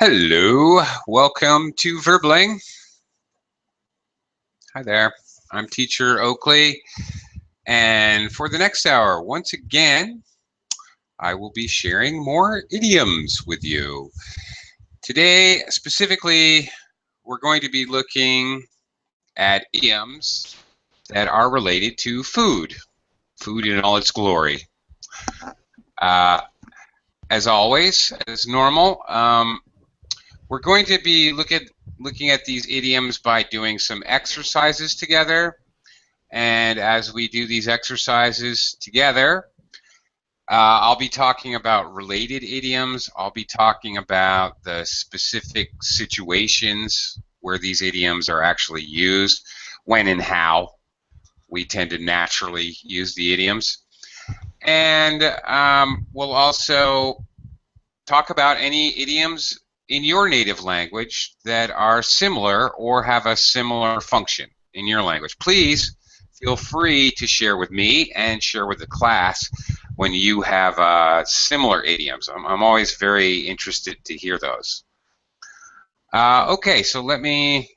Hello, welcome to Verbling. Hi there, I'm teacher Oakley, and for the next hour, once again, I will be sharing more idioms with you. Today, specifically, we're going to be looking at idioms that are related to food in all its glory. As always, as normal, we're going to be looking at these idioms by doing some exercises together. And as we do these exercises together, I'll be talking about related idioms. I'll be talking about the specific situations where these idioms are actually used, when and how we tend to naturally use the idioms. And we'll also talk about any idioms in your native language that are similar or have a similar function in your language. Please feel free to share with me and share with the class when you have similar idioms. I'm always very interested to hear those. Okay, so let me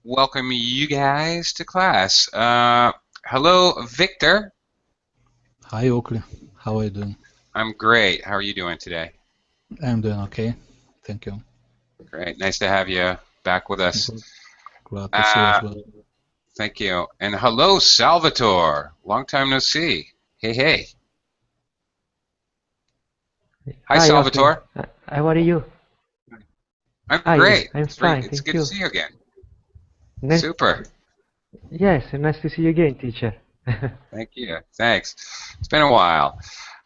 welcome you guys to class. Hello, Victor. Hi, Oakley. How are you doing? I'm great. How are you doing today? I'm doing okay. Thank you. Great. Nice to have you back with us. Glad to see you as well. Thank you. And hello, Salvatore. Long time no see. Hey, hey. Hi, Salvatore. How are you? I'm great. I'm fine. It's Thank good you. to see you again. Nice, Super. yes, nice to see you again, teacher. Thank you. Thanks. It's been a while.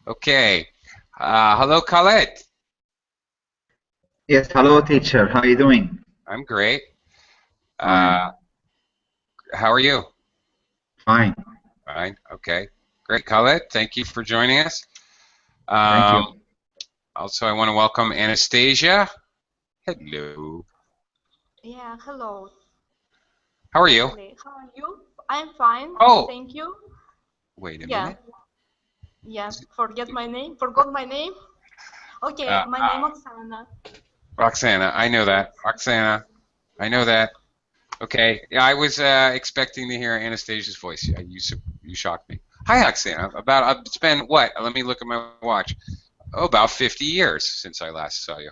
Okay. Hello, Khaled. Yes, hello, teacher. How are you doing? I'm great. Fine. How are you? Fine. Fine. Okay. Great, Khaled. Thank you for joining us. Thank you. Also, I want to welcome Anastasia. Hello. Yeah, hello. How are you? How are you? I'm fine. Oh. Thank you. Wait a Yeah. minute. Yeah, forgot my name. Okay, my name is Oksana. Roxana, I know that. Roxana, I know that. Okay, yeah, I was expecting to hear Anastasia's voice. Yeah, you shocked me. Hi, Roxana. It's been what? Let me look at my watch. Oh, about 50 years since I last saw you.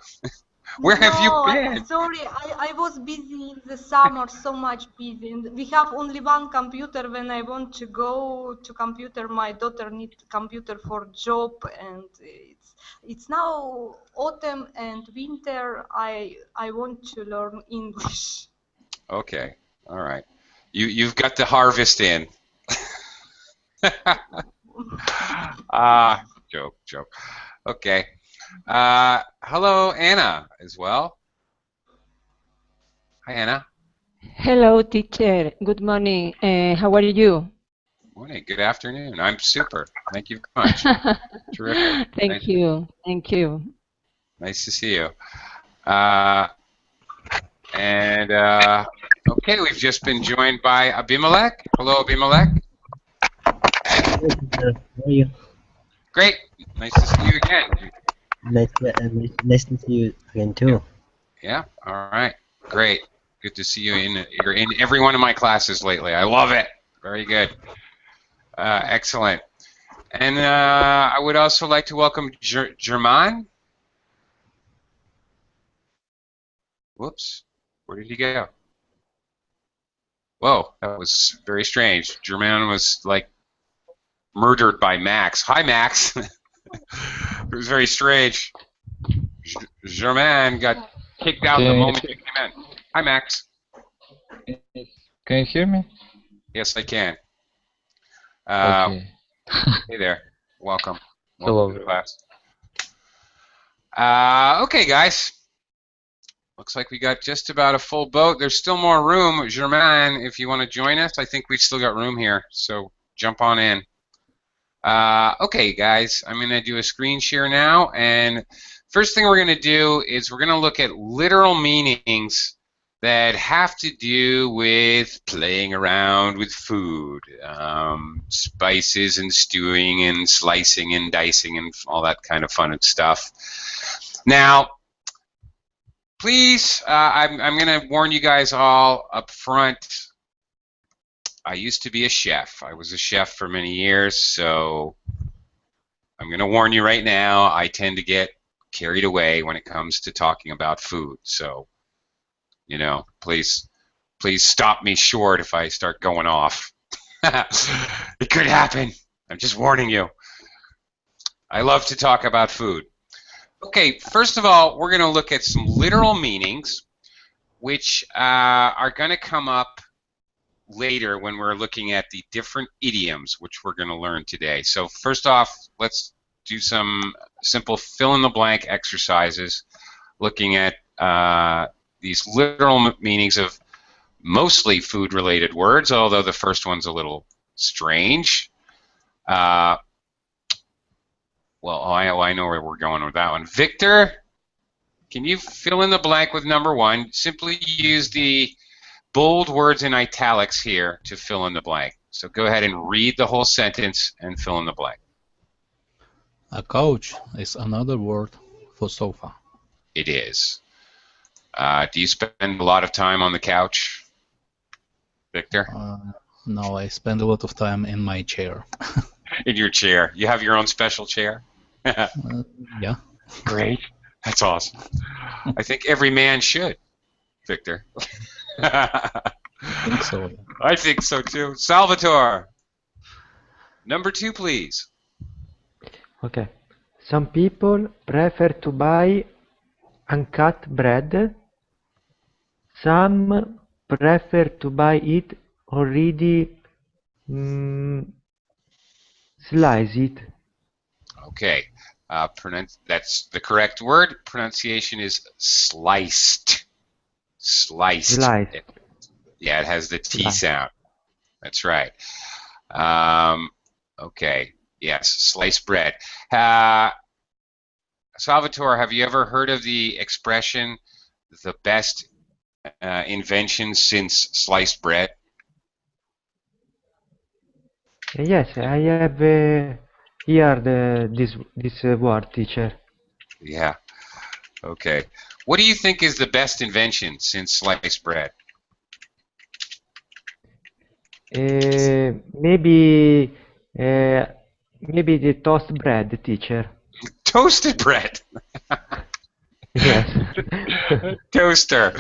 Where have you been? Sorry, I was busy in the summer, so much busy. And we have only one computer. When I want to go to computer, my daughter needs computer for job, and it's now autumn and winter. I want to learn English. Okay, all right. You've got the harvest in. Joke. Okay. Hello, Anna, as well. Hi, Anna. Hello, teacher. Good morning. How are you? Morning. Good afternoon. I'm super. Thank you very much. Terrific. Thank you. Thank you. Nice to see you. Okay, we've just been joined by Abimelech. Hello, Abimelech. How are you? Great. Nice to see you again. Nice to see you again too. Yeah. All right. Great. Good to see you. You're in every one of my classes lately. I love it. Very good. Excellent. And I would also like to welcome German. Whoops. Where did he go? Whoa, that was very strange. German was like murdered by Max. Hi, Max. It was very strange. German got kicked out the moment you came in. Hi, Max. Can you hear me? Yes, I can. Okay. Hey there. Welcome. Hello. To the class. Okay, guys. Looks like we got just about a full boat. There's still more room. Germain, if you want to join us, I think we've still got room here. So jump on in. Okay, guys, I'm going to do a screen share now. And first thing we're going to do is we're going to look at literal meanings that have to do with playing around with food, spices and stewing and slicing and dicing and all that kind of fun stuff. Now, please, I'm going to warn you guys all up front. I used to be a chef. I was a chef for many years, so I'm going to warn you right now, I tend to get carried away when it comes to talking about food. So, you know, please stop me short if I start going off. It could happen. I'm just warning you. I love to talk about food. Okay, first of all, we're going to look at some literal meanings, which are going to come up later when we're looking at the different idioms, which we're going to learn today. So first off, let's do some simple fill-in-the-blank exercises, looking at these literal meanings of mostly food-related words, although the first one's a little strange. Well, I know where we're going with that one. Victor, can you fill in the blank with number one? Simply use the bold words in italics here to fill in the blank. So go ahead and read the whole sentence and fill in the blank. A couch is another word for sofa. It is. Do you spend a lot of time on the couch, Victor? No, I spend a lot of time in my chair. In your chair. You have your own special chair? Yeah. Great. That's awesome. I think every man should, Victor. I think so. Yeah. I think so too. Salvatore, number two, please. Okay. Some people prefer to buy uncut bread. Some prefer to buy it already sliced. Okay. That's the correct word. Pronunciation is sliced. Sliced. Sliced. Yeah, it has the T sound. That's right. Okay. Yes, sliced bread. Salvatore, have you ever heard of the expression, the best invention since sliced bread? Yes, I have heard this word, teacher. Yeah. Okay. What do you think is the best invention since sliced bread? Maybe the toast bread, teacher. Toasted bread. Yes. Toaster.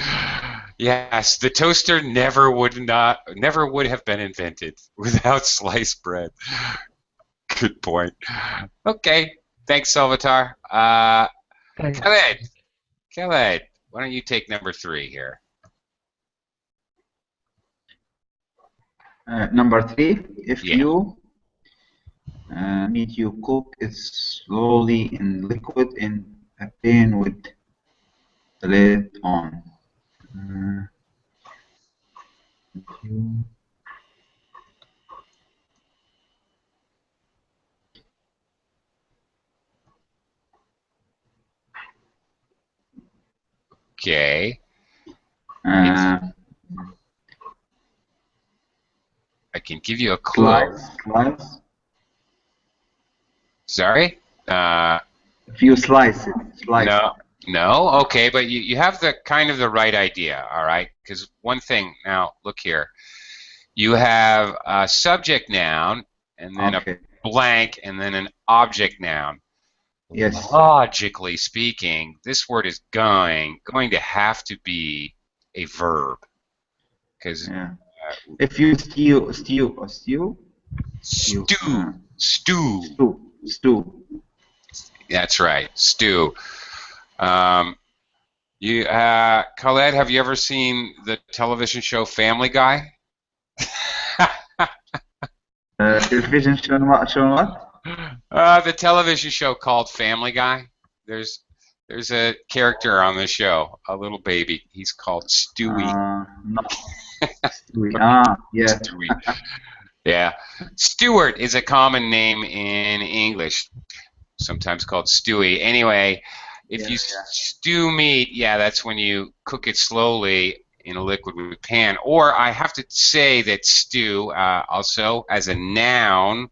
Yes, the toaster never would have been invented without sliced bread. Good point. Okay. Thanks, Salvatore. Thanks. Khaled, why don't you take number three here? Number three, if Yeah. you meat you cook it slowly in liquid in a pan with the lid on. Okay. Uh, I can give you a clue. Slice. Sorry? If you slice it, No. Okay, but you have the kind of the right idea, all right? Because one thing, now look here. You have a subject noun, and then Okay. a blank, and then an object noun. Yes. Logically speaking, this word is going to have to be a verb. Because Yeah. If you stew. Stew. That's right, stew. Khaled, have you ever seen the television show Family Guy? Television show what? The television show called Family Guy. There's a character on the show, a little baby. He's called Stewie. No. Stewie. Yeah. Stewie. Yeah. Stewart is a common name in English, sometimes called Stewie. Anyway, if you stew meat, that's when you cook it slowly in a liquid with pan. Or I have to say that stew, also as a noun,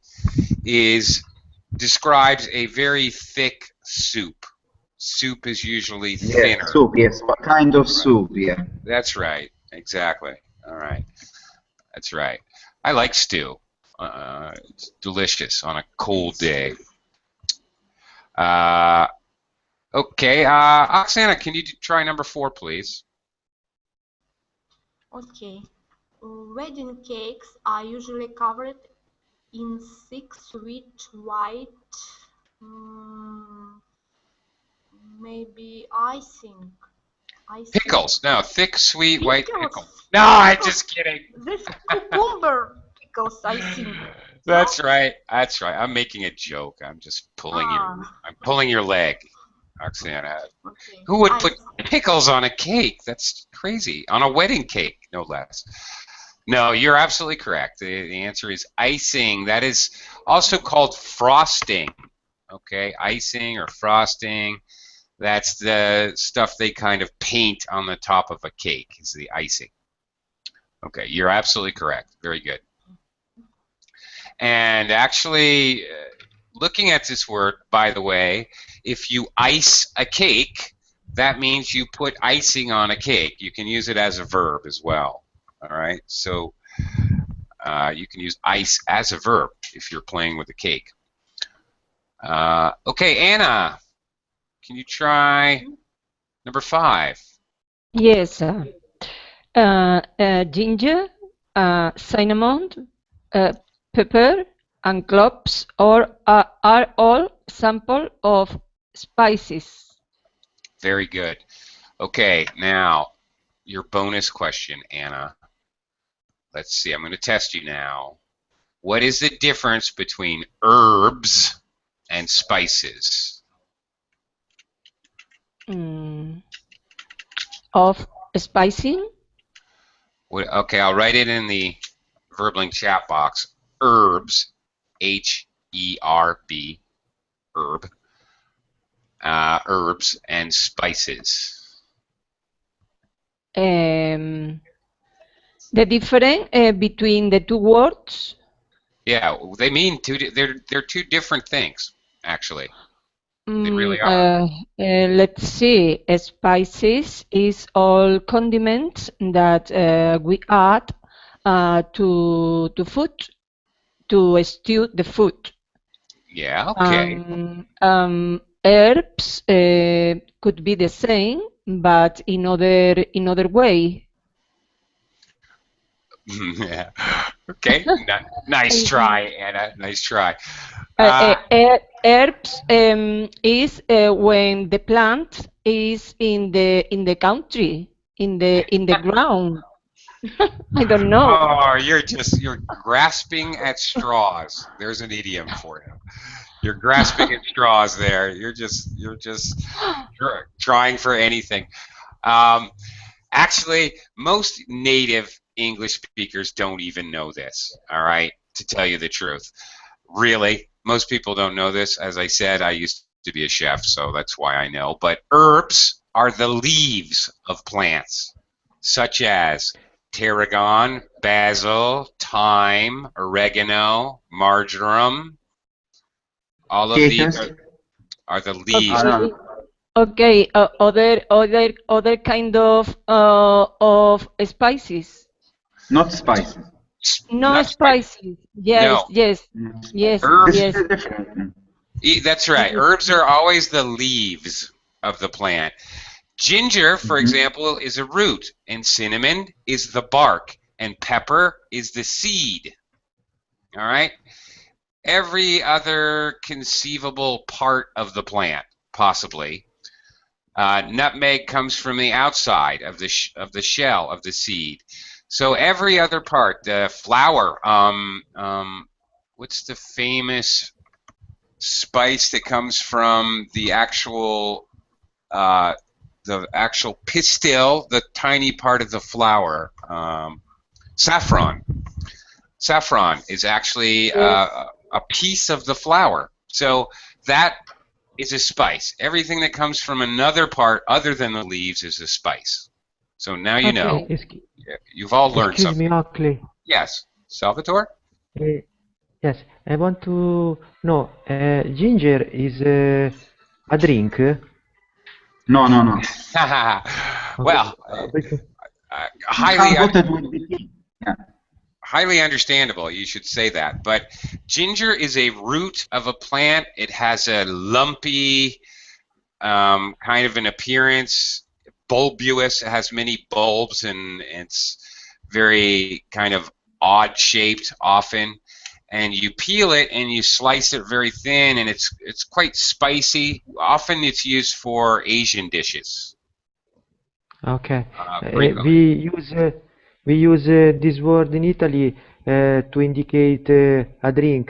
describes a very thick soup. Soup is usually Yes, thinner. soup, yes. What kind of soup? Yeah. That's right. Exactly. All right. That's right. I like stew. It's delicious on a cold day. Okay. Oksana, can you try number 4, please? Okay. Wedding cakes are usually covered in thick, sweet, white, maybe icing. Pickles. No, thick, sweet, white pickle. Pickles. No, I'm just kidding. This cucumber pickles, I think. That's right. That's right. I'm making a joke. I'm just pulling I'm pulling your leg, Oksana. Okay. Who would put pickles on a cake? That's crazy. On a wedding cake, no less. No, you're absolutely correct. The answer is icing. That is also called frosting. Okay, icing or frosting. That's the stuff they kind of paint on the top of a cake, is the icing. Okay, you're absolutely correct. Very good. And actually, looking at this word, by the way, if you ice a cake, that means you put icing on a cake. You can use it as a verb as well. All right, so you can use ice as a verb if you're playing with a cake. Okay, Anna, can you try number 5? Yes. Ginger, cinnamon, pepper, and cloves are all sample of spices. Very good. Okay, now your bonus question, Anna. Let's see, I'm going to test you now. What is the difference between herbs and spices? Of spicing? Okay, I'll write it in the Verbling chat box. Herbs, H-E-R-B, herb, herbs, and spices. The difference between the two words? Yeah, they mean they're two different things, actually. They really are. Let's see. Spices is all condiments that we add to food to stew the food. Yeah. Okay. Herbs could be the same, but in other way. Yeah. Okay. Nice try, Anna. Nice try. Herbs is when the plant is in the country, in the ground. I don't know. Oh, you're grasping at straws. There's an idiom for you. You're grasping at straws there. You're just trying for anything. Actually, most native English speakers don't even know this. All right, to tell you the truth. Really, most people don't know this. As I said, I used to be a chef, so that's why I know. But herbs are the leaves of plants, such as tarragon, basil, thyme, oregano, marjoram. All of these are the leaves. Okay. Other kind of spices. Not spices. No spices. Yes. No. Yes. Yes. Herbs. Yes. That's right. Herbs are always the leaves of the plant. Ginger, for example, is a root, and cinnamon is the bark, and pepper is the seed. All right? Every other conceivable part of the plant, possibly. Nutmeg comes from the outside of the shell of the seed. So every other part, the flour, what's the famous spice that comes from the actual pistil, the tiny part of the flour? Saffron. Saffron is actually a piece of the flour. So that is a spice. Everything that comes from another part other than the leaves is a spice. So now you know. You've all learned something. Excuse me, Oakley. Yes. Salvatore? Yes, I want to know, ginger is a drink? No, no, no. Well, Because You highly can put it with BT. Yeah. highly understandable. You should say that. But ginger is a root of a plant. It has a lumpy kind of an appearance, bulbous. It has many bulbs, and it's very kind of odd shaped often. And you peel it and you slice it very thin, and it's quite spicy. Often it's used for Asian dishes. okay, Frequently. we use this word in Italy to indicate a drink,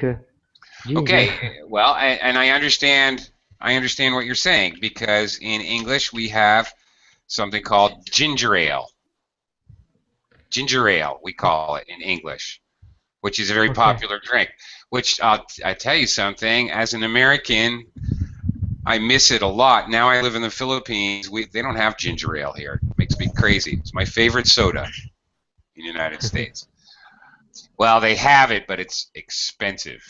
ginger. Okay, well, and I understand what you're saying, because in English we have something called ginger ale. Ginger ale, we call it in English, which is a very Okay. popular drink. Which I tell you something, as an American, I miss it a lot. Now I live in the Philippines. They don't have ginger ale here. It makes me crazy. It's my favorite soda in the United States. Well, they have it, but it's expensive.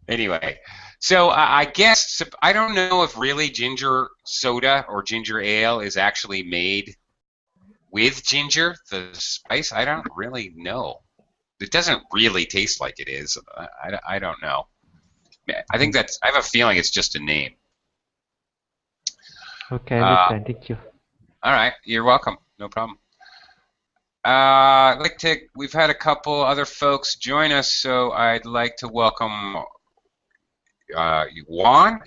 Anyway, so I guess I don't know if really ginger soda or ginger ale is actually made with ginger, the spice. I don't really know. It doesn't really taste like it is. I don't know. I think I have a feeling it's just a name. Okay, I understand. Thank you. All right, you're welcome. No problem. We've had a couple other folks join us, so I'd like to welcome Yuan.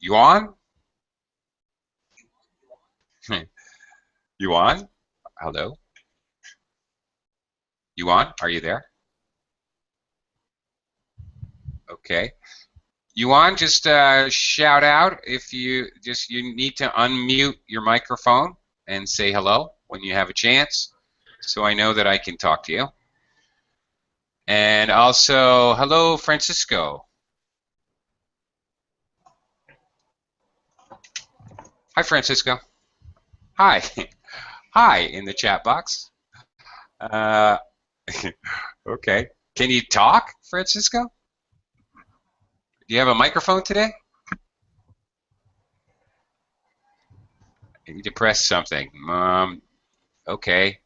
Yuan? Yuan? Hello? Yuan, are you there? Okay. Yuan, just shout out if you need to unmute your microphone and say hello when you have a chance, so I know that I can talk to you. And also, hello, Francisco. Hi, Francisco. Hi. Hi in the chat box. Okay. Can you talk, Francisco? Do you have a microphone today? You need to press something. Okay.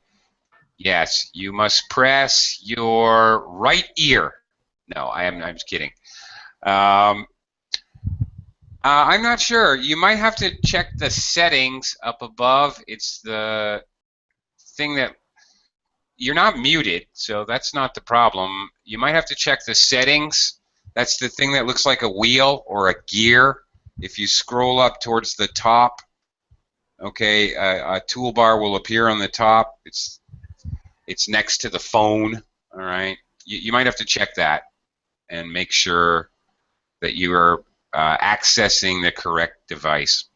Yes, you must press your right ear. No, I'm just kidding. I'm not sure. You might have to check the settings up above. It's the thing that you're not muted, so that's not the problem. You might have to check the settings. That's the thing that looks like a wheel or a gear. If you scroll up towards the top, okay, a toolbar will appear on the top. It's next to the phone. All right, you might have to check that and make sure that you are accessing the correct device.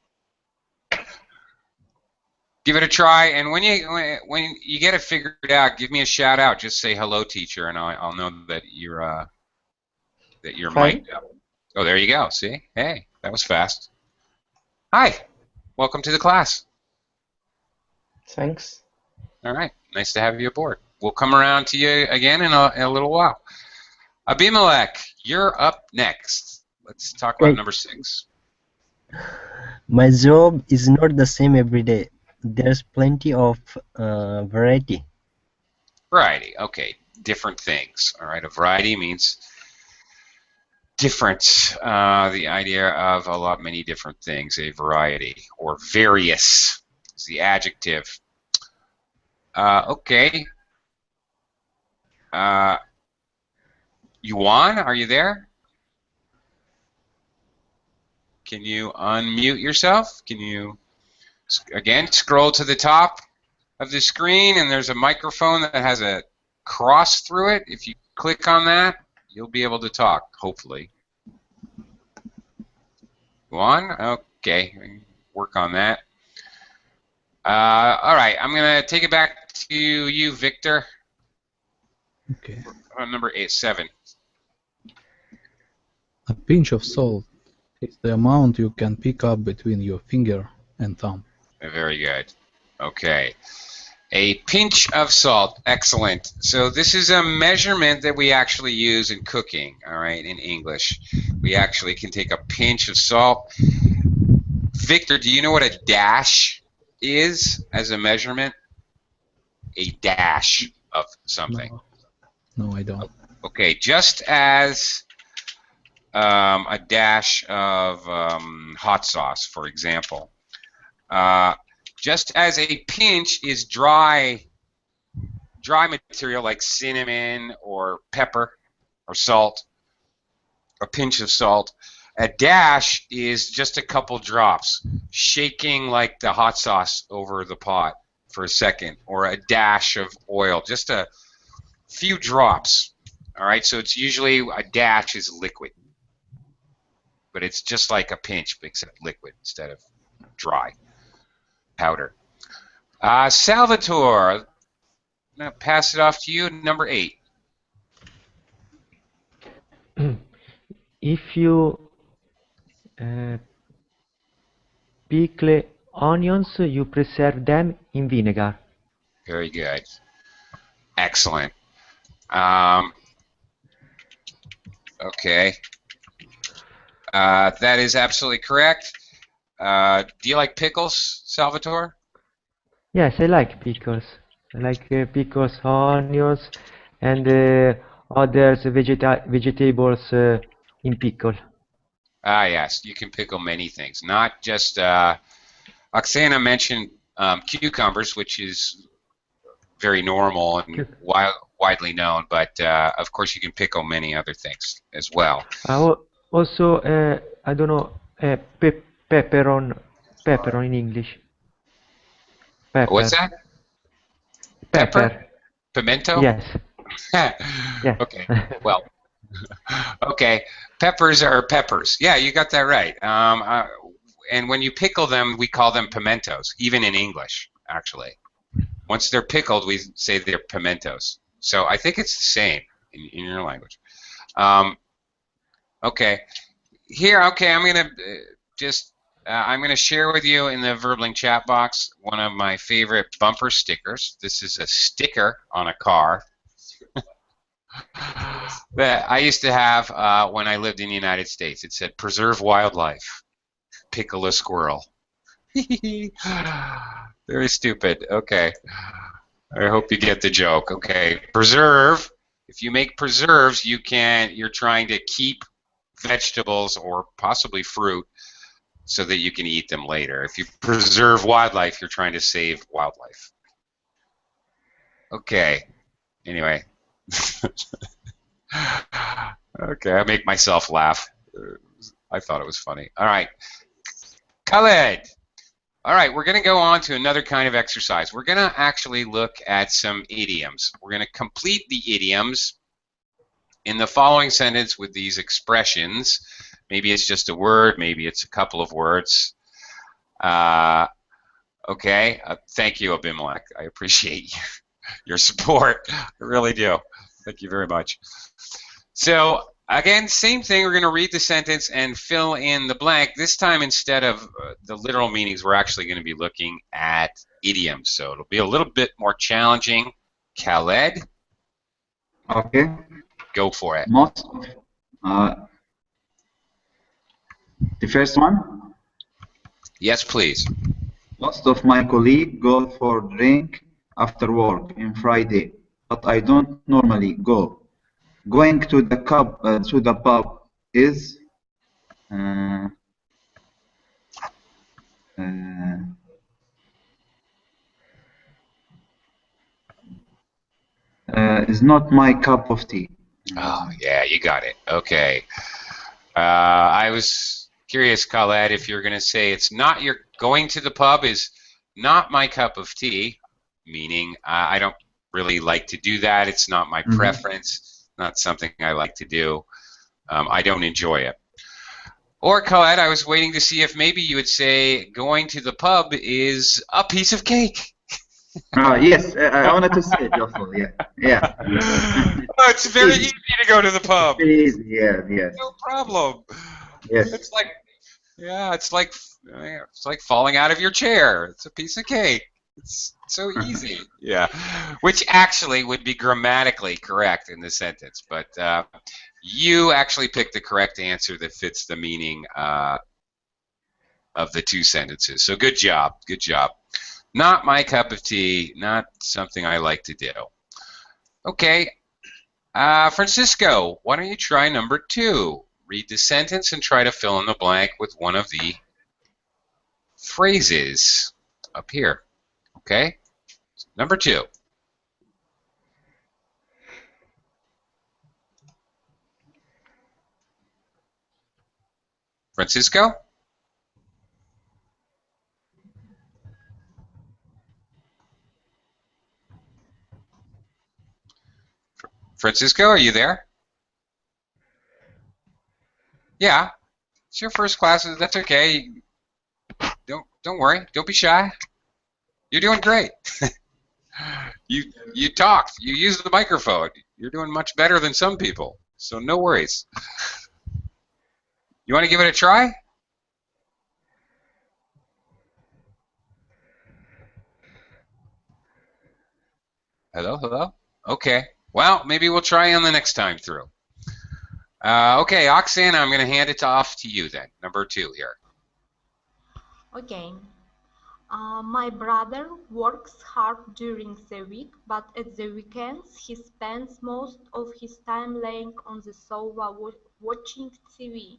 Give it a try, and when you get it figured out, give me a shout out. Just say hello, teacher, and I'll know that you're mic'd up. Oh, there you go. See? Hey, that was fast. Hi, welcome to the class. Thanks. All right, nice to have you aboard. We'll come around to you again in a little while. Abimelech, you're up next. Let's talk about number 6. My job is not the same every day. There's plenty of variety. Variety, okay. Different things. All right, a variety means different. The idea of many different things. A variety, or various is the adjective. Okay. Yuan, are you there? Can you unmute yourself? Can you, again, scroll to the top of the screen, and there's a microphone that has a cross through it. If you click on that, you'll be able to talk, hopefully. Yuan? Okay, work on that. All right, I'm going to take it back to you, Victor. Okay. Number 7. A pinch of salt is the amount you can pick up between your finger and thumb. Very good. Okay. A pinch of salt. Excellent. So this is a measurement that we actually use in cooking, all right, in English. We actually can take a pinch of salt. Victor, do you know what a dash is as a measurement? A dash of something. No, I don't. Okay, just as a dash of hot sauce, for example. Just as a pinch is dry material like cinnamon or pepper or salt, a pinch of salt, a dash is just a couple drops, shaking like the hot sauce over the pot for a second, or a dash of oil, just a few drops. All right, so it's usually a dash is liquid, but it's just like a pinch, except liquid instead of dry powder. Salvatore, I'm going to pass it off to you, number 8. If you pickle onions, you preserve them in vinegar. Very good. Excellent. Okay. That is absolutely correct. Do you like pickles, Salvatore? Yes, I like pickles. I like pickles, onions, and others vegetables in pickle. Yes, you can pickle many things, not just. Oksana mentioned cucumbers, which is very normal and widely known, but of course you can pickle many other things as well. Also, I don't know, pepper in English. Pepper. What's that? Pepper? Pimento? Yes. Yeah. Okay. Well. Okay. Peppers are peppers. Yeah, you got that right. And when you pickle them, we call them pimentos, even in English, actually. Once they're pickled, we say they're pimentos. So I think it's the same in your language. Okay. Here, okay, I'm going to I'm going to share with you in the Verbling chat box one of my favorite bumper stickers. This is a sticker on a car that I used to have when I lived in the United States. It said, "Preserve wildlife, pickle a squirrel." Very stupid. Okay. I hope you get the joke. Okay. Preserve. If you make preserves, you're trying to keep vegetables or possibly fruit so that you can eat them later. If you preserve wildlife, you're trying to save wildlife. Okay. Anyway. Okay, I make myself laugh. I thought it was funny. All right. Khaled. All right, we're going to go on to another kind of exercise. We're going to actually look at some idioms. We're going to complete the idioms in the following sentence with these expressions. Maybe it's just a word, maybe it's a couple of words. Okay, thank you, Abimelech. I appreciate your support. I really do. Thank you very much. So, again, same thing. We're going to read the sentence and fill in the blank. This time, instead of the literal meanings, we're actually going to be looking at idioms. So it'll be a little bit more challenging. Khaled? Okay. Go for it. The first one? Yes, please. Most of my colleagues go for drink after work on Friday, but I don't normally go. Going to the pub is not my cup of tea. Oh, yeah, you got it. Okay. I was curious, Khaled, if you're going to say it's not your going to the pub is not my cup of tea, meaning I don't really like to do that. It's not my preference, not something I like to do. I don't enjoy it. Or, Khaled, I was waiting to see if maybe you would say going to the pub is a piece of cake. Yes, I wanted to say it also, yeah. Oh, it's very easy to go to the pub. Easy, yeah. No problem. Yes. It's like falling out of your chair. It's a piece of cake. It's so easy. Yeah. Which actually would be grammatically correct in the sentence, but you actually picked the correct answer that fits the meaning of the two sentences. So good job, good job. Not my cup of tea, not something I like to do. Okay, Francisco, why don't you try number 2? Read the sentence and try to fill in the blank with one of the phrases up here. Okay, number 2. Francisco? Francisco, are you there? Yeah, it's your first class. That's okay. Don't worry. Don't be shy. You're doing great. You talked. You used the microphone. You're doing much better than some people. So no worries. You want to give it a try? Hello, hello? Okay. Well, maybe we'll try on the next time through. Okay, Oksana, I'm going to hand it off to you then. Number 2 here. Okay. My brother works hard during the week, but at the weekends he spends most of his time laying on the sofa watching TV.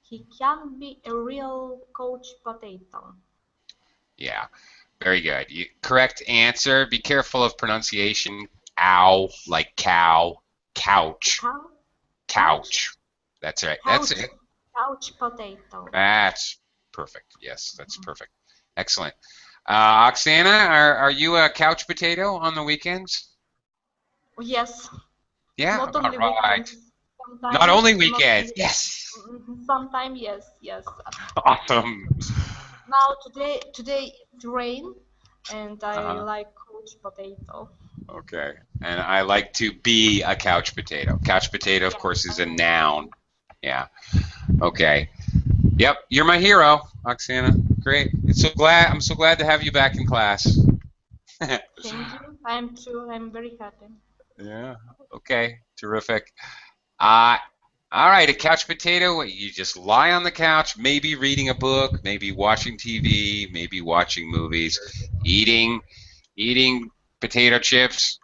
He can be a real couch potato. Yeah, very good. Correct answer. Be careful of pronunciation. Ow, like cow. Couch. Cow? Couch. That's right. Couch, That's it. couch potato. That's perfect. Yes, that's perfect. Excellent. Oksana, are you a couch potato on the weekends? Yes. Yeah, Not only all right. weekends. Sometimes, Not only not weekends. only- Yes. Sometimes yes. Awesome. Now today it rain, and I Uh-huh. like couch potato. Okay. And I like to be a couch potato. Couch potato, of course, is a noun. Yeah. Okay. Yep. You're my hero, Oksana. Great. I'm so glad to have you back in class. Thank you. I'm too. I'm very happy. Yeah. Okay. Terrific. All right. A couch potato. You just lie on the couch, maybe reading a book, maybe watching TV, maybe watching movies, eating potato chips,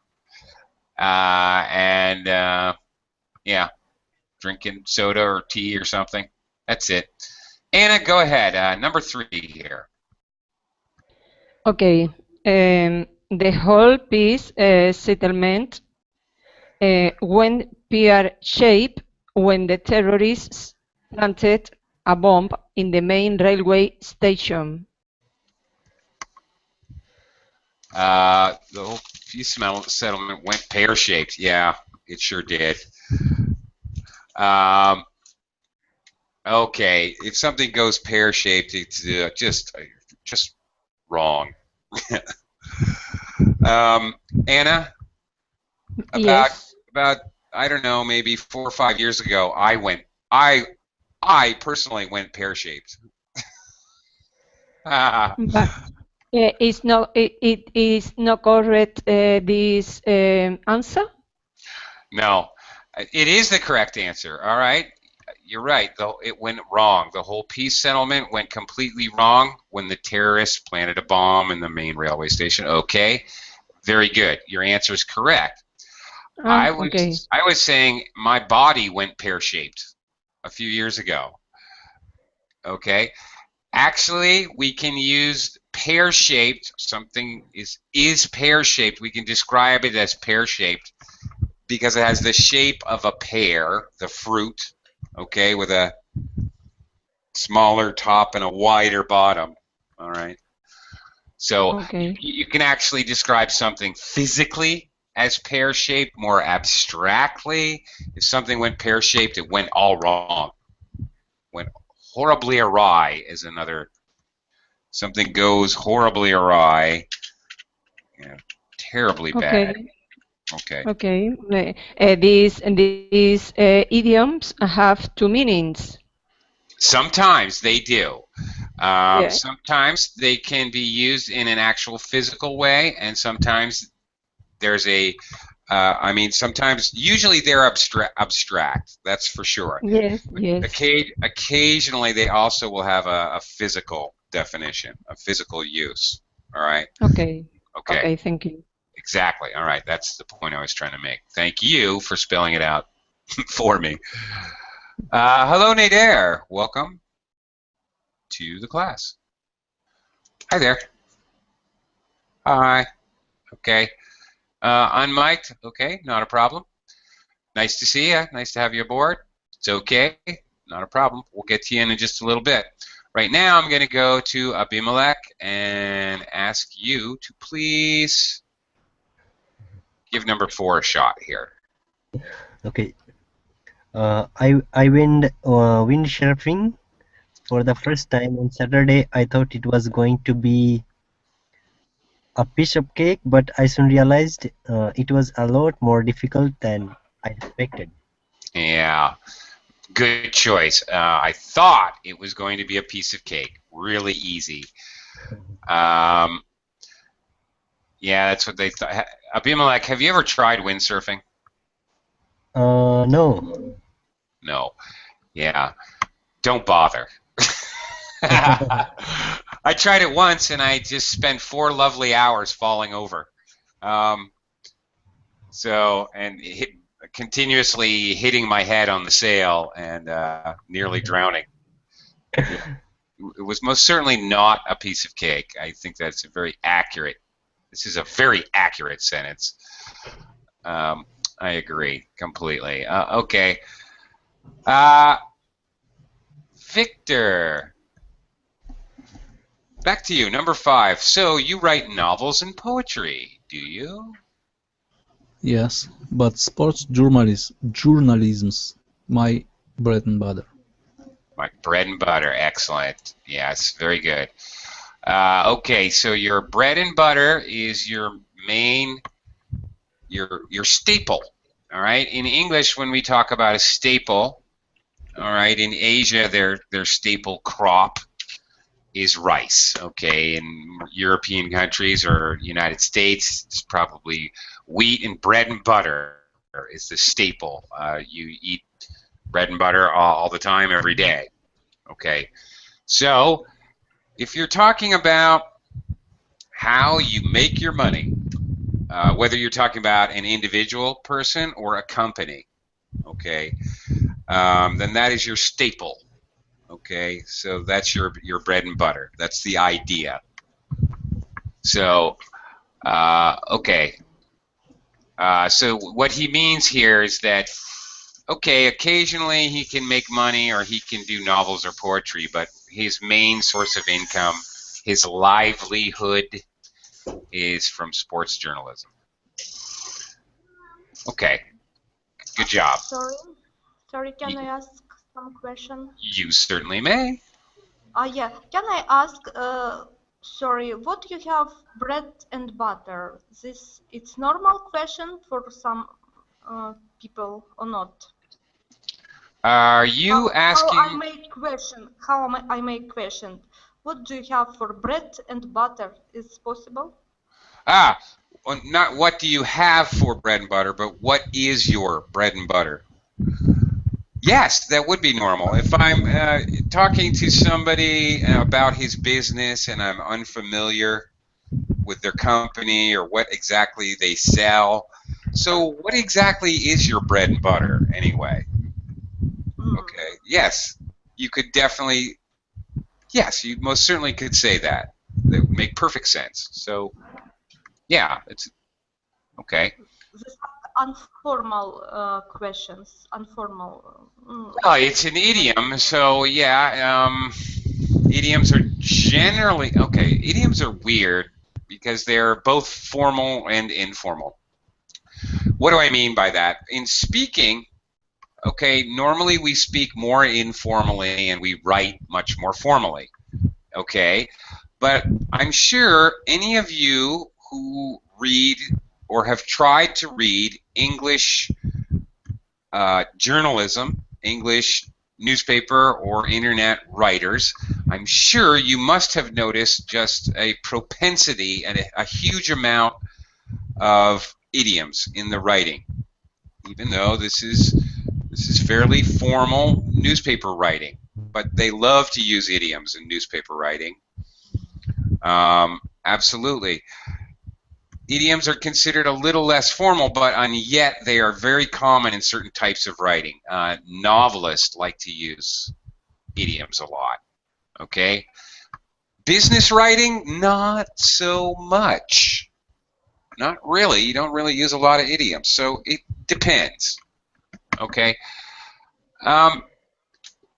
and yeah, drinking soda or tea or something. That's it. Anna, go ahead. Number 3 here. Okay. The whole peace settlement went pear-shaped when the terrorists planted a bomb in the main railway station. The whole peace settlement went pear-shaped. Yeah, it sure did. Okay, if something goes pear-shaped, it's just wrong. Anna, Yes. about I don't know, maybe 4 or 5 years ago, I personally went pear-shaped. But it is not correct this answer. No, it is the correct answer. All right, you're right. Though it went wrong. The whole peace settlement went completely wrong when the terrorists planted a bomb in the main railway station. Okay, very good. Your answer is correct. Okay. I was saying my body went pear-shaped a few years ago. Okay, actually, we can use pear-shaped. Something is pear-shaped. We can describe it as pear-shaped because it has the shape of a pear, the fruit, okay, with a smaller top and a wider bottom. All right. So Okay. you can actually describe something physically as pear-shaped, more abstractly. If something went pear-shaped, it went all wrong. Went horribly awry is another. Something goes horribly awry. Yeah, terribly bad. Okay. Okay. Okay. These idioms have 2 meanings. Sometimes they do. Yeah. Sometimes they can be used in an actual physical way, and sometimes there's a I mean, sometimes, usually they're abstract. That's for sure. Yes, yes. Occasionally, they also will have a physical definition, a physical use. All right. Okay. Okay. Okay, thank you. Exactly. All right. That's the point I was trying to make. Thank you for spelling it out for me. Hello, Nader. Welcome to the class. Hi there. Hi. Okay. Unmiked. Okay, not a problem. Nice to see you. Nice to have you aboard. It's okay. Not a problem. We'll get to you in just a little bit. Right now, I'm going to go to Abimelech and ask you to please give number 4 a shot here. Okay. I went windsurfing for the first time on Saturday. I thought it was going to be a piece of cake, but I soon realized it was a lot more difficult than I expected. Yeah, good choice. I thought it was going to be a piece of cake. Really easy. Yeah, that's what they thought. Abimelech, have you ever tried windsurfing? No. No. Yeah. Don't bother. I tried it once and I just spent 4 lovely hours falling over. Continuously hitting my head on the sail and nearly drowning. It was most certainly not a piece of cake. I think that's a very accurate. This is a very accurate sentence. I agree completely. Okay. Victor, back to you. Number 5. So you write novels and poetry, do you? Yes, but sports journalism's my bread and butter. My bread and butter, excellent. Yes, very good. Okay, so your bread and butter is your main, your staple. All right. In English, when we talk about a staple, all right, in Asia, their staple crop is rice. Okay, in European countries or United States, it's probably wheat, and bread and butter is the staple. You eat bread and butter all the time, every day. Okay, so if you're talking about how you make your money, whether you're talking about an individual person or a company, okay, then that is your staple. Okay, so that's your bread and butter. That's the idea. So, okay. So what he means here is that, okay, occasionally he can make money or he can do novels or poetry, but his main source of income, his livelihood, is from sports journalism. Okay, good job. Sorry, can I ask some question? You certainly may. Yeah, can I ask, sorry, what you have bread and butter? It's normal question for some people or not? Are you asking? How I make question? What do you have for bread and butter? Is possible? Not what do you have for bread and butter, but what is your bread and butter? Yes, that would be normal. If I'm talking to somebody about his business and I'm unfamiliar with their company or what exactly they sell, so what exactly is your bread and butter anyway? Okay, yes, you could definitely, yes, you most certainly could say that. That would make perfect sense. So, yeah, it's okay. This informal questions, informal. Oh, it's an idiom, so yeah, idioms are generally, okay, idioms are weird because they're both formal and informal. What do I mean by that? In speaking, okay, normally we speak more informally and we write much more formally, okay? But I'm sure any of you who read or have tried to read English journalism, English newspaper or internet writers, I'm sure you must have noticed just a propensity and a huge amount of idioms in the writing, even though this is fairly formal newspaper writing. But they love to use idioms in newspaper writing. Absolutely. Idioms are considered a little less formal, but yet they are very common in certain types of writing. Novelists like to use idioms a lot. Okay? Business writing, not so much. Not really. You don't really use a lot of idioms, so it depends. Okay?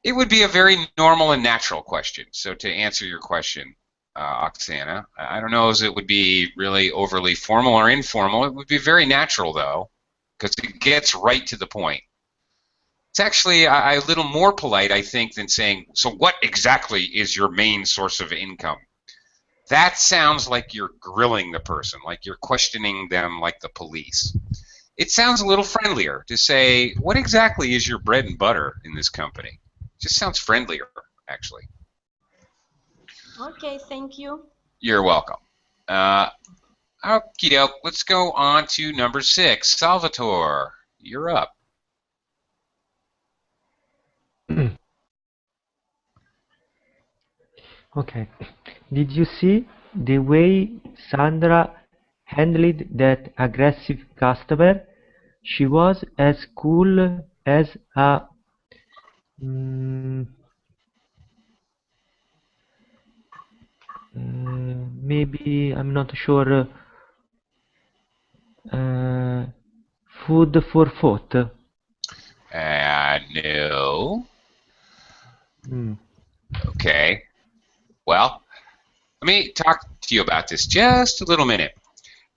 It would be a very normal and natural question. So to answer your question, Oksana, I don't know if it would be really overly formal or informal. It would be very natural, though, because it gets right to the point. It's actually a little more polite, I think, than saying, so what exactly is your main source of income? That sounds like you're grilling the person, like you're questioning them like the police. It sounds a little friendlier to say, what exactly is your bread and butter in this company? It just sounds friendlier, actually. Okay, thank you. You're welcome. Okie doke, let's go on to number 6. Salvatore, you're up. Okay. Did you see the way Sandra handled that aggressive customer? She was as cool as a maybe I'm not sure. Food for thought. No. Mm. Okay. Well, let me talk to you about this just a little minute,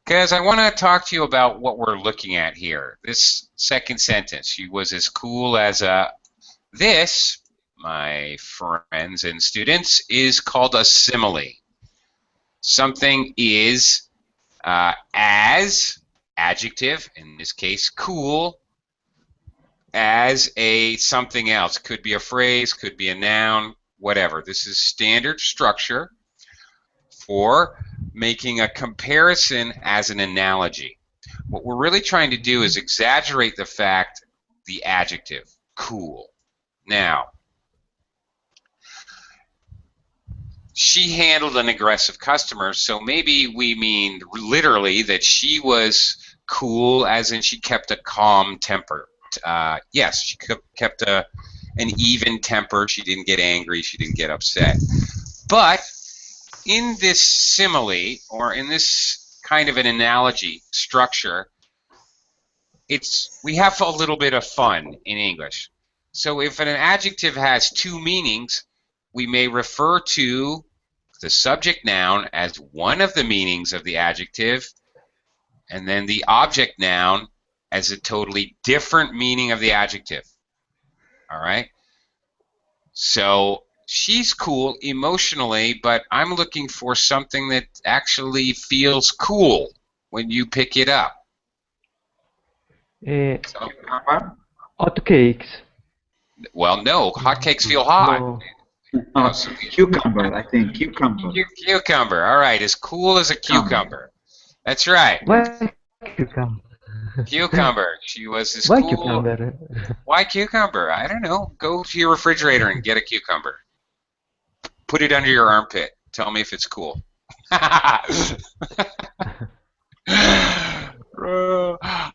because I want to talk to you about what we're looking at here. This second sentence, she was as cool as a... This, my friends and students, is called a simile. Something is as, adjective, in this case cool, as a something else. Could be a phrase, could be a noun, whatever. This is standard structure for making a comparison as an analogy. What we're really trying to do is exaggerate the fact, the adjective, cool. Now, she handled an aggressive customer, so maybe we mean literally that she was cool, as in she kept a calm temper. Yes, she kept an even temper. She didn't get angry. She didn't get upset. But in this simile, or in this kind of an analogy structure, we have a little bit of fun in English. So if an adjective has two meanings, we may refer to the subject noun as one of the meanings of the adjective, and then the object noun as a totally different meaning of the adjective. All right? So she's cool emotionally, but I'm looking for something that actually feels cool when you pick it up. Hot cakes. Well, no, hotcakes feel hot. No. Cucumber, I think. Cucumber. Cucumber. All right, as cool as a cucumber. That's right. Why cucumber? Cucumber. She was as Why cool. cucumber? Why cucumber? I don't know. Go to your refrigerator and get a cucumber. Put it under your armpit. Tell me if it's cool.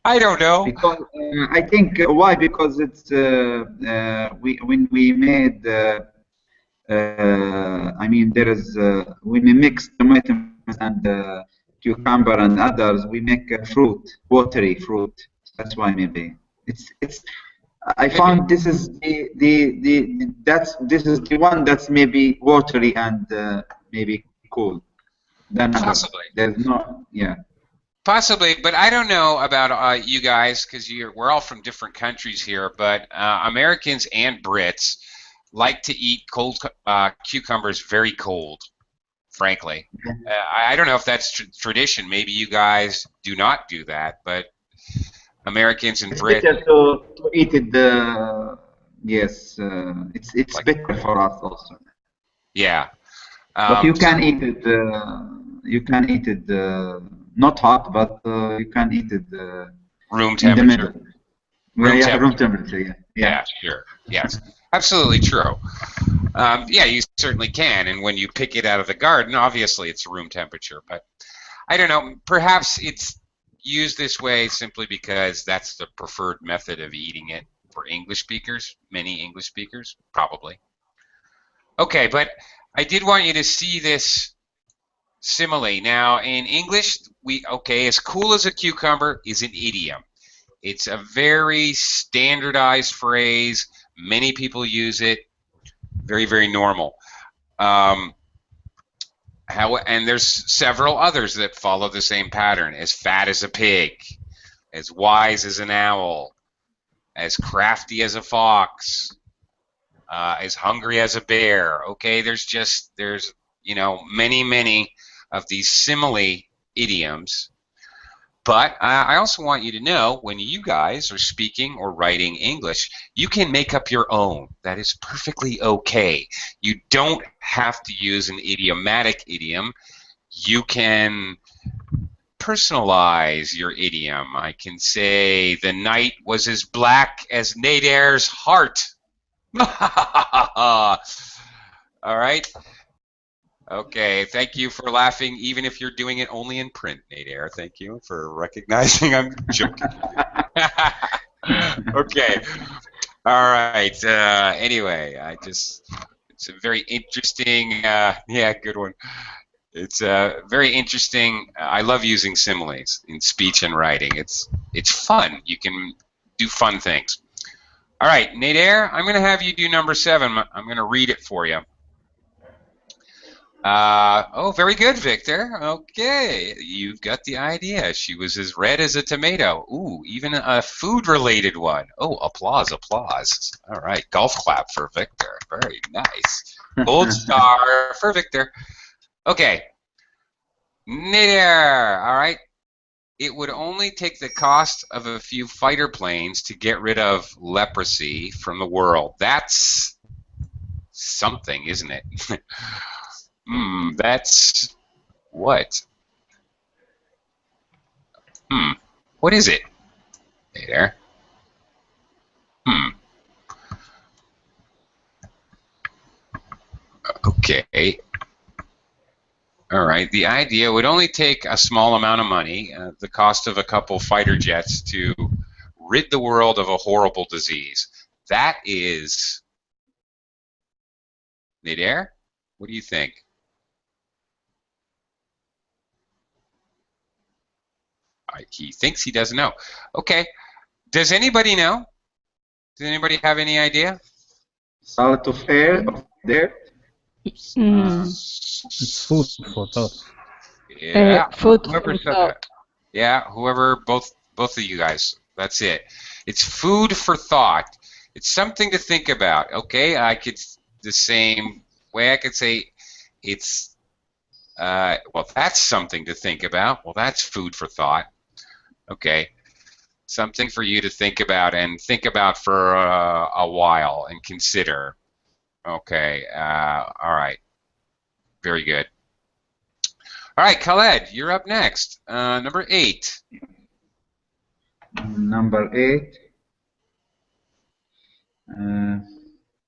I don't know. Because I think why? Because it's when we made. I mean, there is when we mix tomatoes and cucumber and others, we make fruit, watery fruit. That's why maybe it's. I found this is this is the one that's maybe watery and maybe cool. Then possibly. There's no, yeah. Possibly, but I don't know about you guys, because we're all from different countries here. But Americans and Brits like to eat cold cucumbers very cold. Frankly, I don't know if that's tradition. Maybe you guys do not do that, but Americans and Brits. It's better to eat it. Yes, it's like, better for us also. Yeah. But you can eat it. You can eat it not hot, but you can eat it Room in the temperature. middle. Room Yeah, temperature. room temperature. Yeah. Yeah, sure. Yes, absolutely true. Yeah, you certainly can. And when you pick it out of the garden, obviously it's room temperature. But I don't know. Perhaps it's used this way simply because that's the preferred method of eating it for English speakers, many English speakers, probably. Okay, but I did want you to see this simile. Now, in English, as cool as a cucumber is an idiom. It's a very standardized phrase. Many people use it. Very, very normal. And there's several others that follow the same pattern. As fat as a pig, as wise as an owl, as crafty as a fox, as hungry as a bear. Okay, there's many of these simile idioms. But I also want you to know, when you guys are speaking or writing English, you can make up your own. That is perfectly okay. You don't have to use an idiomatic idiom. You can personalize your idiom. I can say, the night was as black as Nadair's heart. All right. Okay, thank you for laughing, even if you're doing it only in print, Nadair. Thank you for recognizing I'm joking. Okay. All right. Anyway, it's a very interesting, yeah, good one. It's very interesting. I love using similes in speech and writing. It's fun. You can do fun things. All right, Nadair, I'm going to have you do number 7. I'm going to read it for you. Oh, very good, Victor. Okay, you've got the idea. She was as red as a tomato. Ooh, even a food-related one. Oh, applause, applause. All right, golf clap for Victor. Very nice. Gold star for Victor. Okay, Nader. All right. It would only take the cost of a few fighter planes to get rid of leprosy from the world. That's something, isn't it? That's what? What is it? Hey there. Okay. All right. The idea would only take a small amount of money, the cost of a couple fighter jets, to rid the world of a horrible disease. That is... Nader? What do you think? He thinks he doesn't know. Okay. Does anybody know? Does anybody have any idea? Salt of air there. It's food for thought. Yeah. Food Whoever for said thought. that. Yeah. Whoever. Both of you guys. That's it. It's food for thought. It's something to think about. Okay. I could the same way I could say it's. Well, that's something to think about. Well, that's food for thought. Okay. Something for you to think about and think about for a while and consider. Okay. All right. Very good. All right, Khaled, you're up next. Number 8. Number 8.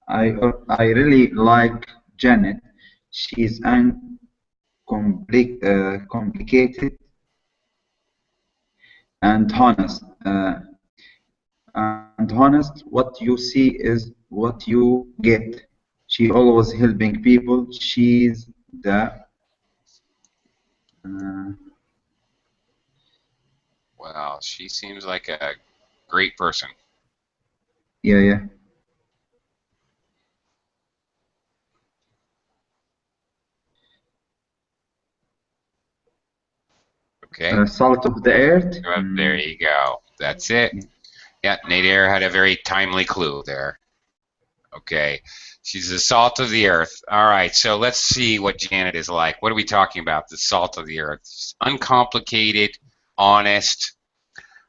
I really like Janet. She's complicated and honest. What you see is what you get. She always helping people. She's the Well, she seems like a great person. yeah. Okay. Salt of the earth. There you go. That's it. Yeah, Nader had a very timely clue there. Okay. She's the salt of the earth. All right, so let's see what Janet is like. What are we talking about? The salt of the earth. She's uncomplicated, honest.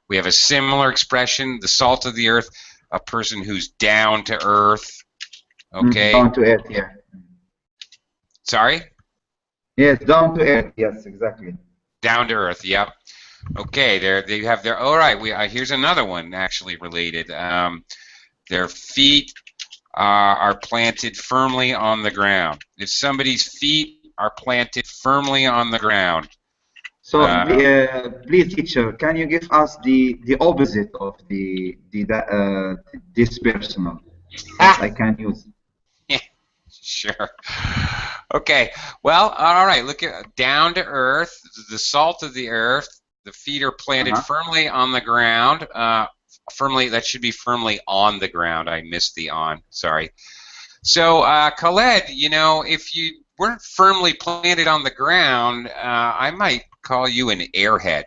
We have a similar expression, the salt of the earth, a person who's down to earth. Okay. Down to earth, yeah. Sorry? Yes, down to earth. Yes, exactly. Down to earth. Yep. Okay. They have their. All right. Here's another one actually related. Their feet are planted firmly on the ground. If somebody's feet are planted firmly on the ground. So please, teacher, can you give us the opposite of this personal that I can use? Sure. Okay. Well, all right. Look at down to earth, the salt of the earth. The feet are planted firmly on the ground. Firmly. That should be firmly on the ground. I missed the on. Sorry. So, Khaled, you know, if you weren't firmly planted on the ground, I might call you an airhead.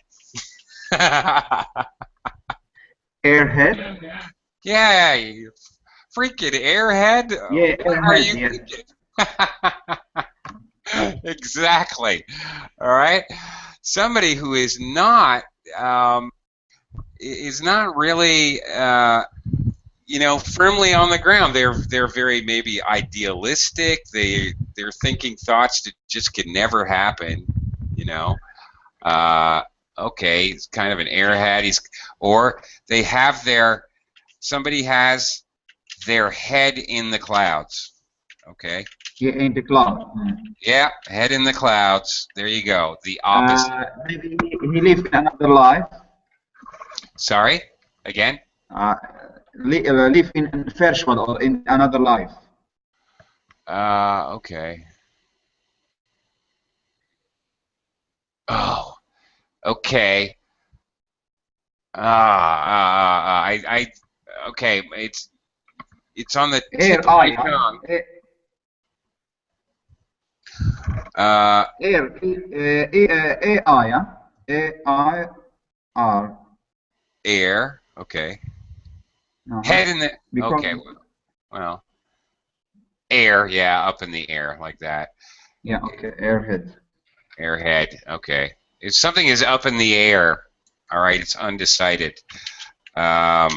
Airhead? Yeah, you freaking airhead. Yeah, What are airhead, you yeah. Exactly. All right. Somebody who is not really you know, firmly on the ground. They're very maybe idealistic. They're thinking thoughts that just could never happen. You know. Okay, it's kind of an airhead. Or they have somebody has their head in the clouds. Okay. Yeah, in the cloud. Yeah, head in the clouds. There you go. The opposite. Maybe he lived in another life. Sorry, again. Live in virtual or in another life. Okay. Oh, okay. Okay. It's on the tip of my tongue. A-I-R. Air. Okay. Head in the. Okay. Well. Air. Yeah, up in the air like that. Yeah. Okay. Airhead. Airhead. Okay. If something is up in the air, all right, it's undecided. I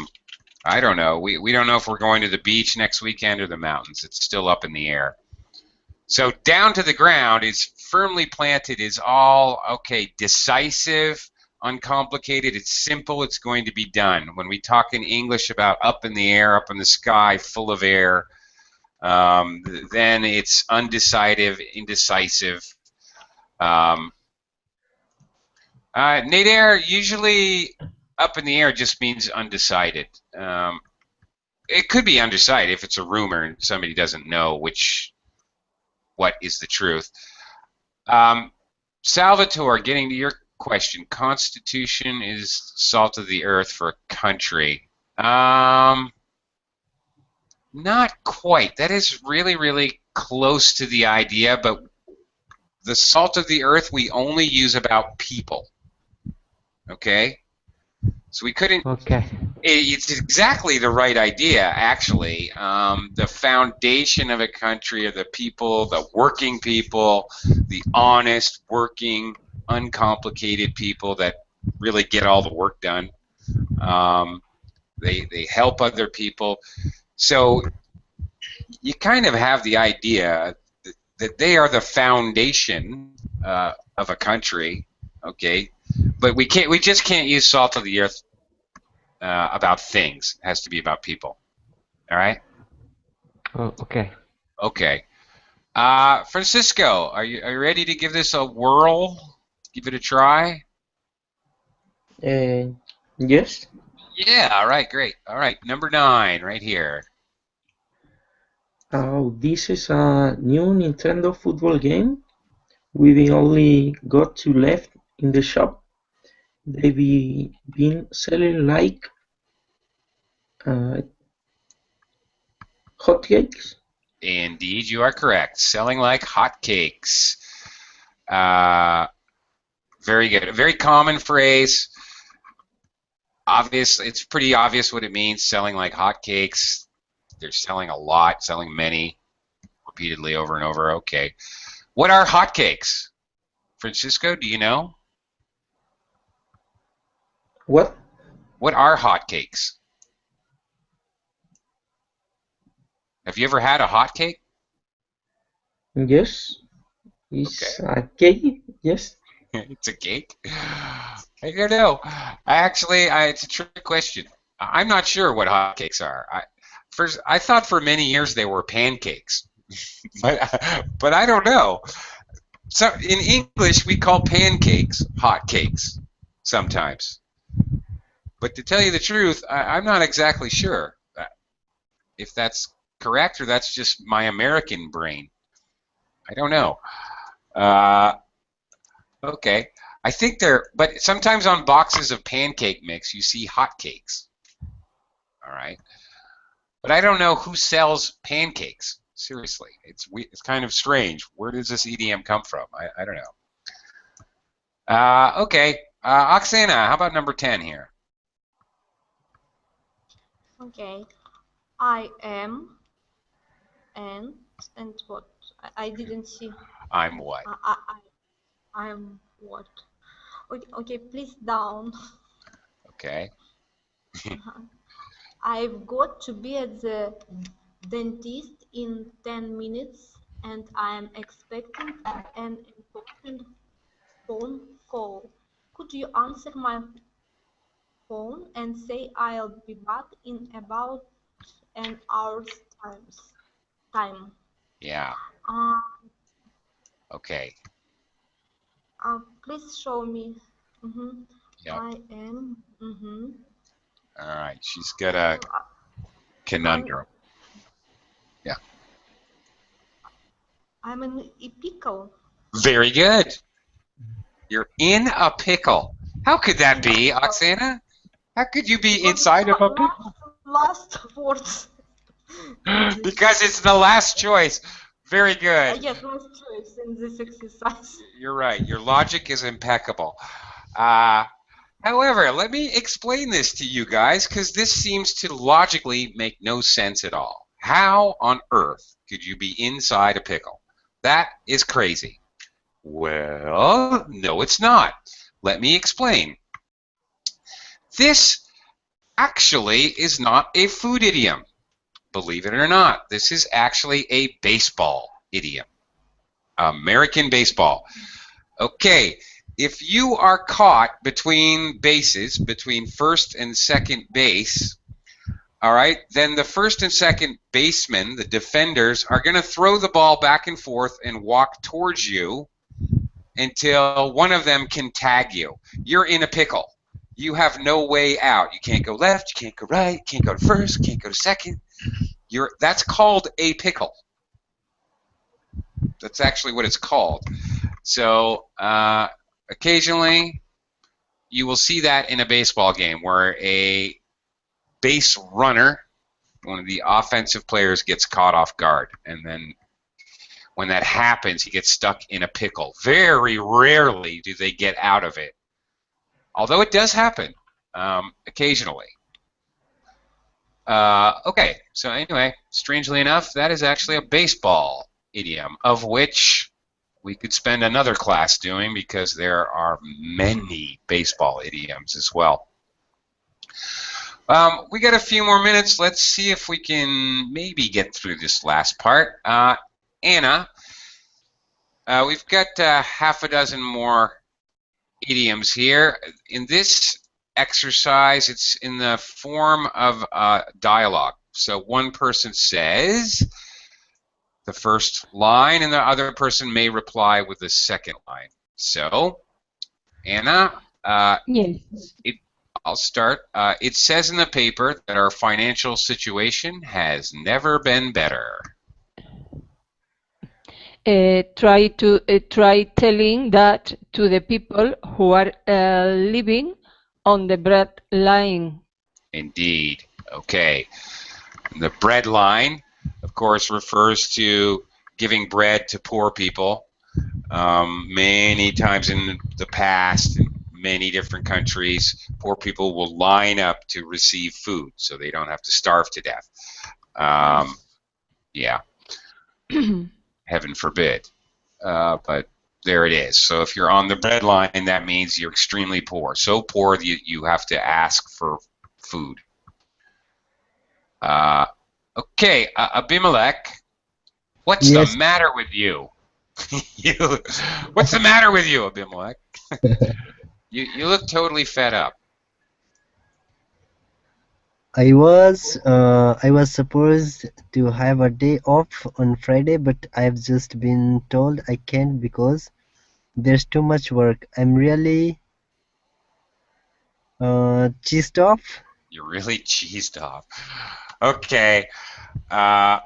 don't know. We don't know if we're going to the beach next weekend or the mountains. It's still up in the air. So down to the ground is firmly planted is all, okay, decisive, uncomplicated, it's simple, it's going to be done. When we talk in English about up in the air, up in the sky, full of air, then it's undecisive, indecisive. Nadir, usually up in the air just means undecided. It could be undecided if it's a rumor and somebody doesn't know what is the truth. Salvatore, getting to your question, Constitution is salt of the earth for a country. Not quite. That is really, really close to the idea, but the salt of the earth we only use about people. Okay? So we couldn't. Okay. It's exactly the right idea, actually. The foundation of a country are the people, the working people, the honest, working, uncomplicated people that really get all the work done. They help other people. So you kind of have the idea that they are the foundation of a country, okay? But we just can't use salt of the earth about things. It has to be about people. All right? Oh, okay. Okay. Francisco, are you ready to give this a whirl? Give it a try? Yes. Yeah, all right, great. All right, number 9 right here. Oh, this is a new Nintendo football game. We only got 2 left in the shop. They've been selling like hotcakes. Indeed, you are correct. Selling like hotcakes. Very good. A very common phrase. Obvious. It's pretty obvious what it means. Selling like hotcakes. They're selling a lot, selling many, repeatedly over and over. Okay. What are hotcakes? Francisco, do you know? What? What are hotcakes? Have you ever had a hotcake? Yes. It's a cake. Yes. It's a cake? I don't know. It's a trick question. I'm not sure what hotcakes are. I thought for many years they were pancakes, but I don't know. So in English, we call pancakes hotcakes sometimes. But to tell you the truth, I'm not exactly sure if that's correct or that's just my American brain. I don't know. Okay. I think but sometimes on boxes of pancake mix, you see hotcakes. All right. But I don't know who sells pancakes. Seriously, it's kind of strange. Where does this EDM come from? I don't know. Okay. Oksana, how about number 10 here? Okay. I am and what? I didn't see. I'm what? I'm what? Okay, please down. Okay. I've got to be at the dentist in 10 minutes and I'm expecting an important phone call. Could you answer my phone and say I'll be back in about an hour's time? Yeah. Okay. Please show me. Yep. I am. All right. She's got a conundrum. Yeah. I'm in a pickle. Very good. You're in a pickle. How could that be, Oksana? How could you be inside of a pickle? Last words. Because it's the last choice. Very good. Yes, last choice in this exercise. You're right. Your logic is impeccable. However, let me explain this to you guys because this seems to logically make no sense at all. How on earth could you be inside a pickle? That is crazy. Well, no, it's not. Let me explain. This actually is not a food idiom. Believe it or not, this is actually a baseball idiom. American baseball. Okay, if you are caught between bases, between first and second base, all right, then the first and second basemen, the defenders, are going to throw the ball back and forth and walk towards you until one of them can tag you. You're in a pickle. You have no way out. You can't go left, you can't go right, you can't go to first, you can't go to second. That's called a pickle. That's actually what it's called. So occasionally you will see that in a baseball game where a base runner, one of the offensive players, gets caught off guard, and then when that happens, he gets stuck in a pickle. Very rarely do they get out of it, although it does happen occasionally. Okay, so anyway, strangely enough, that is actually a baseball idiom, of which we could spend another class doing because there are many baseball idioms as well. We got a few more minutes. Let's see if we can maybe get through this last part. Anna, we've got half a dozen more idioms here. In this exercise, it's in the form of dialogue. So one person says the first line, and the other person may reply with the second line. So, Anna, Yes. I'll start. It says in the paper that our financial situation has never been better. Try telling that to the people who are living on the bread line. Indeed. Okay. The bread line, of course, refers to giving bread to poor people. Many times in the past, in many different countries, poor people will line up to receive food so they don't have to starve to death. Yeah. Heaven forbid. But there it is. So if you're on the bread line, that means you're extremely poor. So poor that you have to ask for food. Okay, Abimelech, what's the matter with you? What's the matter with you, Abimelech? You look totally fed up. I was supposed to have a day off on Friday, but I've just been told I can't because there's too much work. I'm really cheesed off. You're really cheesed off. Okay. All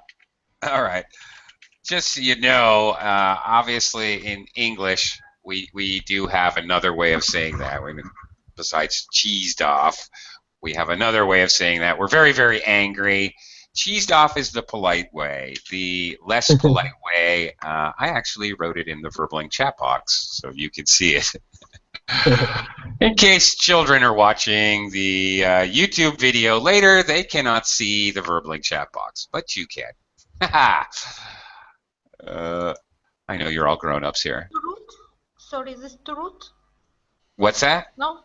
right. Just so you know, obviously in English, we do have another way of saying that. Besides cheesed off, we have another way of saying that. We're very, very angry. Cheesed off is the polite way. The less polite way, I actually wrote it in the Verbling chat box, so you can see it. In case children are watching the YouTube video later, they cannot see the Verbling chat box, but you can. I know you're all grown-ups here. Sorry, is this truth? What's that? No,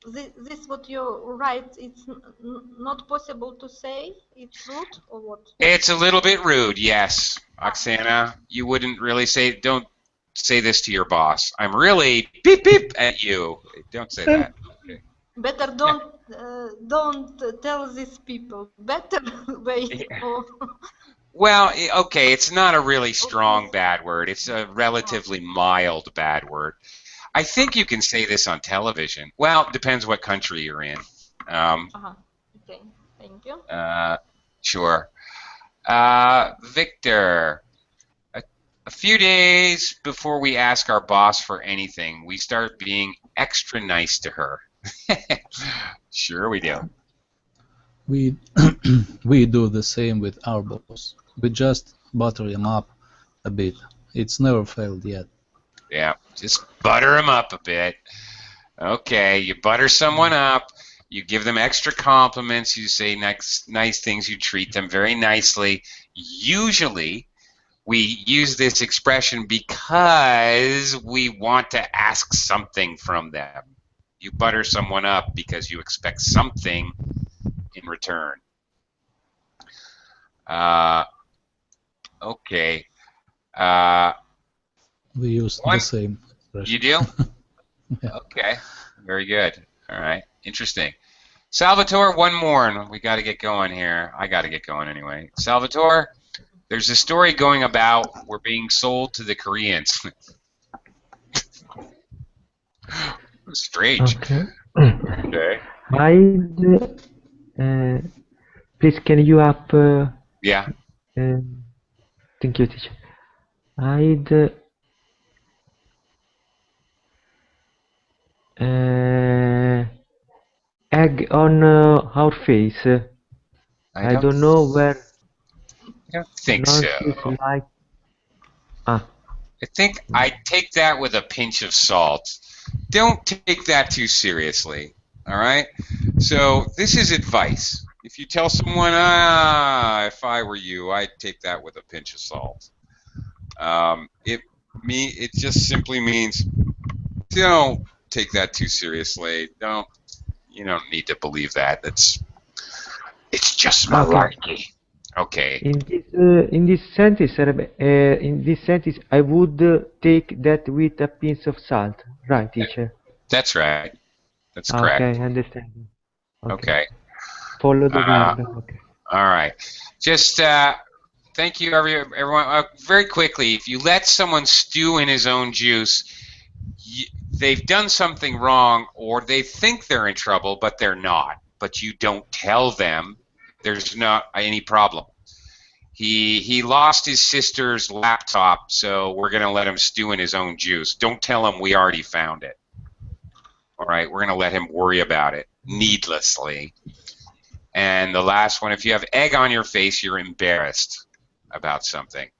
this what you write. It's not possible to say. It's rude or what? It's a little bit rude, yes, Oksana. You wouldn't really say. Don't say this to your boss. I'm really beep beep at you. Don't say that. Okay. Better don't tell these people. Better wait for. Well, okay, it's not a really strong bad word. It's a relatively mild bad word. I think you can say this on television. Well, it depends what country you're in. Okay, thank you. Sure. Victor, a few days before we ask our boss for anything, we start being extra nice to her. Sure we do. We we do the same with our boss. We just butter him up a bit. It's never failed yet. Yeah, just butter them up a bit. Okay, you butter someone up, you give them extra compliments, you say nice things, you treat them very nicely. Usually, we use this expression because we want to ask something from them. You butter someone up because you expect something in return. Okay. We use the same expression. You do? Yeah. Okay. Very good. All right. Interesting. Salvatore, one more, and we got to get going here. I got to get going anyway. Salvatore, there's a story going about we're being sold to the Koreans. Strange. Okay. Okay. Please, can you up? Yeah. Thank you, teacher. I'd egg on our face. I don't know where. I don't think so. Like... I think I take that with a pinch of salt. Don't take that too seriously. All right? So this is advice. If you tell someone, if I were you, I'd take that with a pinch of salt. It just simply means don't take that too seriously. You don't need to believe that. It's just malarkey. Okay. In this sentence, I would take that with a pinch of salt, right, teacher? That's right. That's correct. Okay, I understand. Okay. Follow the rule. Okay. All right. Just thank you, everyone. Very quickly, if you let someone stew in his own juice, they've done something wrong, or they think they're in trouble, but they're not. But you don't tell them. There's not any problem. He lost his sister's laptop, so we're going to let him stew in his own juice. Don't tell him we already found it. All right, we're going to let him worry about it needlessly. And the last one, if you have egg on your face, you're embarrassed about something.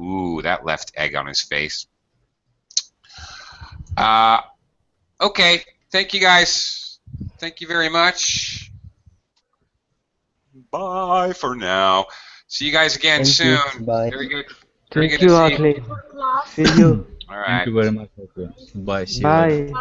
Ooh, that left egg on his face. Okay, thank you guys. Thank you very much. Bye for now. See you guys again soon. Bye. Very good. Thank you, Atley. See you. All right. Thank you very much. Bye. See you Bye. later.